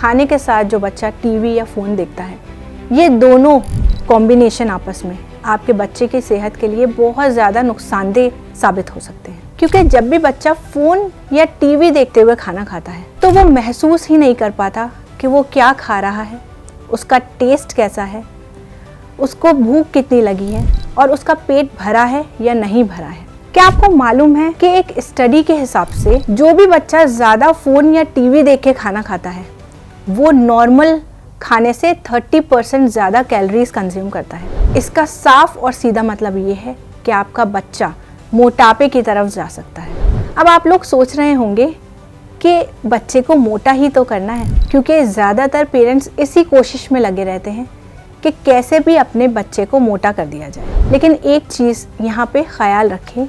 खाने के साथ जो बच्चा टीवी या फ़ोन देखता है, ये दोनों कॉम्बिनेशन आपस में आपके बच्चे की सेहत के लिए बहुत ज़्यादा नुकसानदेह साबित हो सकते हैं। क्योंकि जब भी बच्चा फ़ोन या टीवी देखते हुए खाना खाता है तो वो महसूस ही नहीं कर पाता कि वो क्या खा रहा है, उसका टेस्ट कैसा है, उसको भूख कितनी लगी है और उसका पेट भरा है या नहीं भरा है। क्या आपको मालूम है कि एक स्टडी के हिसाब से जो भी बच्चा ज़्यादा फ़ोन या टीवी देख के खाना खाता है वो नॉर्मल खाने से 30% ज़्यादा कैलोरीज कंज्यूम करता है। इसका साफ और सीधा मतलब ये है कि आपका बच्चा मोटापे की तरफ जा सकता है। अब आप लोग सोच रहे होंगे कि बच्चे को मोटा ही तो करना है, क्योंकि ज़्यादातर पेरेंट्स इसी कोशिश में लगे रहते हैं कि कैसे भी अपने बच्चे को मोटा कर दिया जाए। लेकिन एक चीज़ यहाँ पे ख्याल रखें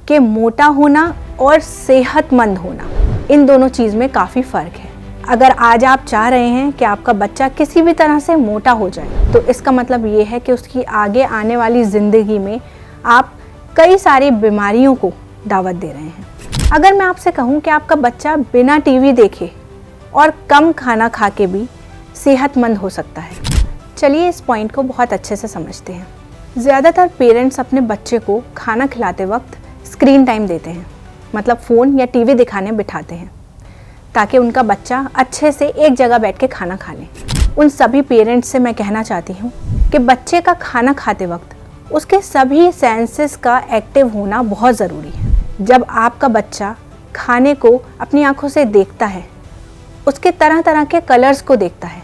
कि मोटा होना और सेहतमंद होना, इन दोनों चीज़ में काफ़ी फ़र्क है। अगर आज आप चाह रहे हैं कि आपका बच्चा किसी भी तरह से मोटा हो जाए तो इसका मतलब ये है कि उसकी आगे आने वाली ज़िंदगी में आप कई सारी बीमारियों को दावत दे रहे हैं। अगर मैं आपसे कहूँ कि आपका बच्चा बिना टीवी देखे और कम खाना खा के भी सेहतमंद हो सकता है, चलिए इस पॉइंट को बहुत अच्छे से समझते हैं। ज़्यादातर पेरेंट्स अपने बच्चे को खाना खिलाते वक्त स्क्रीन टाइम देते हैं, मतलब फ़ोन या टीवी दिखाने बिठाते हैं ताकि उनका बच्चा अच्छे से एक जगह बैठ के खाना खा ले। उन सभी पेरेंट्स से मैं कहना चाहती हूँ कि बच्चे का खाना खाते वक्त उसके सभी सेंसेस का एक्टिव होना बहुत ज़रूरी है। जब आपका बच्चा खाने को अपनी आँखों से देखता है, उसके तरह तरह के कलर्स को देखता है,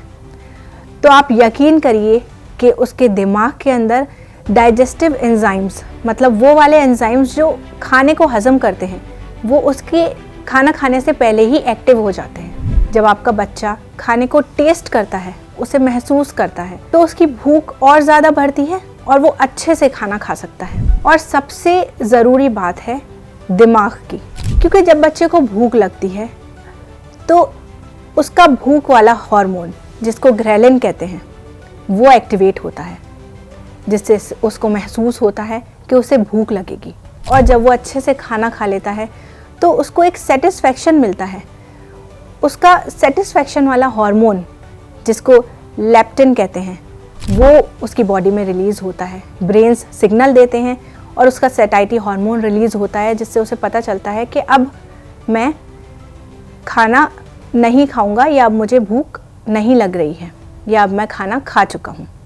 तो आप यकीन करिए कि उसके दिमाग के अंदर डाइजेस्टिव एंजाइम्स, मतलब वो वाले एंजाइम्स जो खाने को हज़म करते हैं, वो उसके खाना खाने से पहले ही एक्टिव हो जाते हैं। जब आपका बच्चा खाने को टेस्ट करता है, उसे महसूस करता है, तो उसकी भूख और ज़्यादा बढ़ती है और वो अच्छे से खाना खा सकता है। और सबसे ज़रूरी बात है दिमाग की, क्योंकि जब बच्चे को भूख लगती है तो उसका भूख वाला हार्मोन, जिसको ग्रेलिन कहते हैं, वो एक्टिवेट होता है, जिससे उसको महसूस होता है कि उसे भूख लगेगी। और जब वो अच्छे से खाना खा लेता है तो उसको एक सेटिस्फैक्शन मिलता है। उसका सेटिस्फैक्शन वाला हार्मोन, जिसको लेप्टिन कहते हैं, वो उसकी बॉडी में रिलीज़ होता है। ब्रेन्स सिग्नल देते हैं और उसका सैटिस्फैक्टरी हार्मोन रिलीज़ होता है, जिससे उसे पता चलता है कि अब मैं खाना नहीं खाऊंगा या अब मुझे भूख नहीं लग रही है या अब मैं खाना खा चुका हूँ।